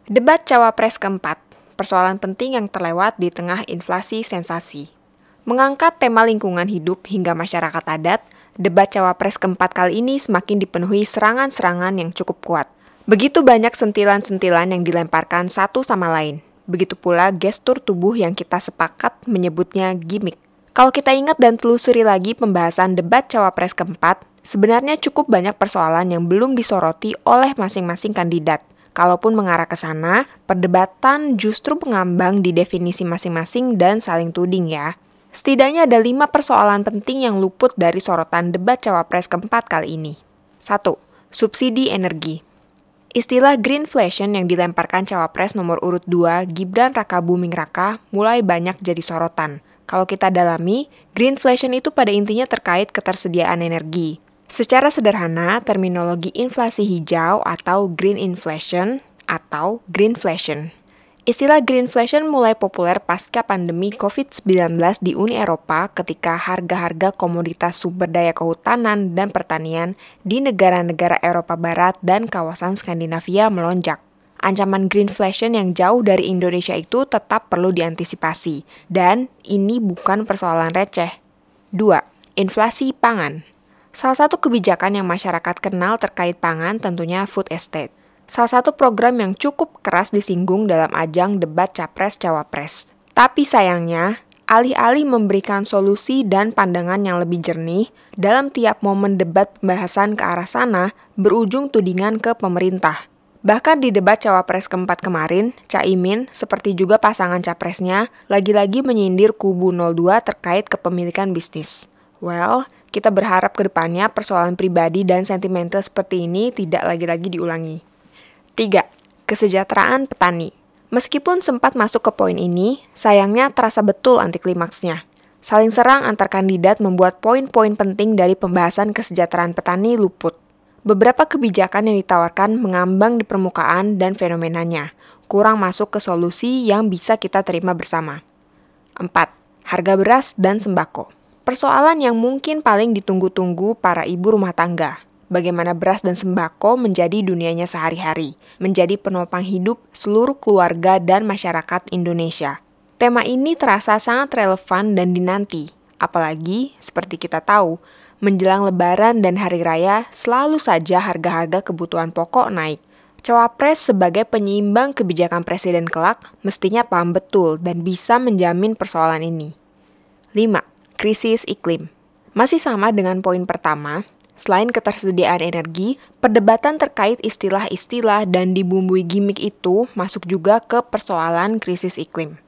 Debat Cawapres keempat, persoalan penting yang terlewat di tengah inflasi sensasi. Mengangkat tema lingkungan hidup hingga masyarakat adat, debat Cawapres keempat kali ini semakin dipenuhi serangan-serangan yang cukup kuat. Begitu banyak sentilan-sentilan yang dilemparkan satu sama lain. Begitu pula gestur tubuh yang kita sepakat menyebutnya gimmick. Kalau kita ingat dan telusuri lagi pembahasan debat Cawapres keempat, sebenarnya cukup banyak persoalan yang belum disoroti oleh masing-masing kandidat. Kalaupun mengarah ke sana, perdebatan justru mengambang di definisi masing-masing dan saling tuding ya. Setidaknya ada 5 persoalan penting yang luput dari sorotan debat Cawapres keempat kali ini. 1. Subsidi energi. Istilah greenflation yang dilemparkan Cawapres nomor urut 2, Gibran Rakabuming Raka, mulai banyak jadi sorotan. Kalau kita dalami, greenflation itu pada intinya terkait ketersediaan energi. Secara sederhana, terminologi inflasi hijau atau green inflation atau greenflation. Istilah greenflation mulai populer pasca pandemi COVID-19 di Uni Eropa ketika harga-harga komoditas sumber daya kehutanan dan pertanian di negara-negara Eropa Barat dan kawasan Skandinavia melonjak. Ancaman greenflation yang jauh dari Indonesia itu tetap perlu diantisipasi, dan ini bukan persoalan receh. 2. Inflasi pangan. Salah satu kebijakan yang masyarakat kenal terkait pangan tentunya food estate. Salah satu program yang cukup keras disinggung dalam ajang debat Capres-Cawapres. Tapi sayangnya, alih-alih memberikan solusi dan pandangan yang lebih jernih, dalam tiap momen debat pembahasan ke arah sana, berujung tudingan ke pemerintah. Bahkan di debat Cawapres keempat kemarin, Caimin, seperti juga pasangan capresnya, lagi-lagi menyindir kubu 02 terkait kepemilikan bisnis. Well, kita berharap ke depannya persoalan pribadi dan sentimental seperti ini tidak lagi-lagi diulangi. 3. Kesejahteraan petani. Meskipun sempat masuk ke poin ini, sayangnya terasa betul antiklimaksnya. Saling serang antar kandidat membuat poin-poin penting dari pembahasan kesejahteraan petani luput. Beberapa kebijakan yang ditawarkan mengambang di permukaan dan fenomenanya, kurang masuk ke solusi yang bisa kita terima bersama. 4. Harga beras dan sembako. Persoalan yang mungkin paling ditunggu-tunggu para ibu rumah tangga. Bagaimana beras dan sembako menjadi dunianya sehari-hari, menjadi penopang hidup seluruh keluarga dan masyarakat Indonesia. Tema ini terasa sangat relevan dan dinanti, apalagi seperti kita tahu, menjelang Lebaran dan Hari Raya selalu saja harga-harga kebutuhan pokok naik. Cawapres sebagai penyeimbang kebijakan presiden kelak mestinya paham betul dan bisa menjamin persoalan ini. 5. Krisis iklim. Masih sama dengan poin pertama, selain ketersediaan energi, perdebatan terkait istilah-istilah dan dibumbui gimmick itu masuk juga ke persoalan krisis iklim.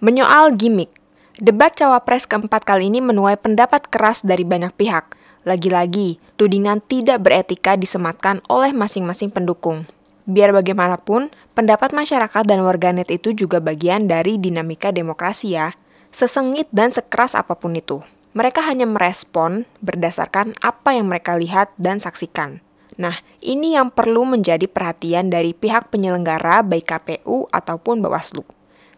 Menyoal gimmick, debat Cawapres keempat kali ini menuai pendapat keras dari banyak pihak. Lagi-lagi, tudingan tidak beretika disematkan oleh masing-masing pendukung. Biar bagaimanapun, pendapat masyarakat dan warganet itu juga bagian dari dinamika demokrasi ya. Sesengit dan sekeras apapun itu, mereka hanya merespon berdasarkan apa yang mereka lihat dan saksikan. Nah, ini yang perlu menjadi perhatian dari pihak penyelenggara baik KPU ataupun Bawaslu.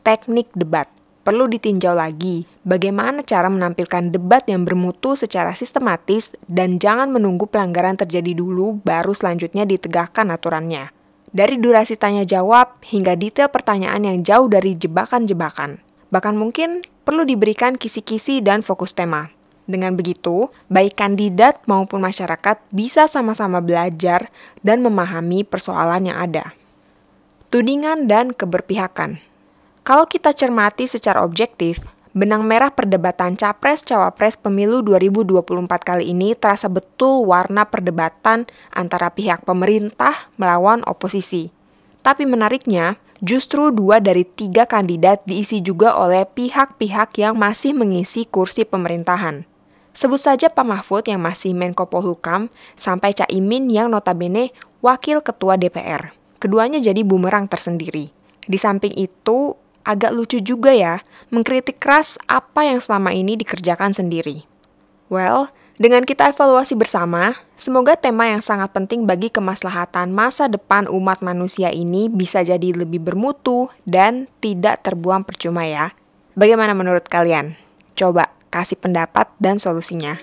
Teknik debat. Perlu ditinjau lagi bagaimana cara menampilkan debat yang bermutu secara sistematis dan jangan menunggu pelanggaran terjadi dulu baru selanjutnya ditegakkan aturannya. Dari durasi tanya jawab hingga detail pertanyaan yang jauh dari jebakan-jebakan. Bahkan mungkin perlu diberikan kisi-kisi dan fokus tema. Dengan begitu, baik kandidat maupun masyarakat bisa sama-sama belajar dan memahami persoalan yang ada. Tudingan dan keberpihakan. Kalau kita cermati secara objektif, benang merah perdebatan Capres-Cawapres Pemilu 2024 kali ini terasa betul warna perdebatan antara pihak pemerintah melawan oposisi. Tapi menariknya, justru 2 dari 3 kandidat diisi juga oleh pihak-pihak yang masih mengisi kursi pemerintahan. Sebut saja Pak Mahfud yang masih Menko Polhukam, sampai Caimin yang notabene Wakil Ketua DPR. Keduanya jadi bumerang tersendiri. Di samping itu, agak lucu juga ya, mengkritik keras apa yang selama ini dikerjakan sendiri. Well, dengan kita evaluasi bersama, semoga tema yang sangat penting bagi kemaslahatan masa depan umat manusia ini bisa jadi lebih bermutu dan tidak terbuang percuma ya. Bagaimana menurut kalian? Coba kasih pendapat dan solusinya.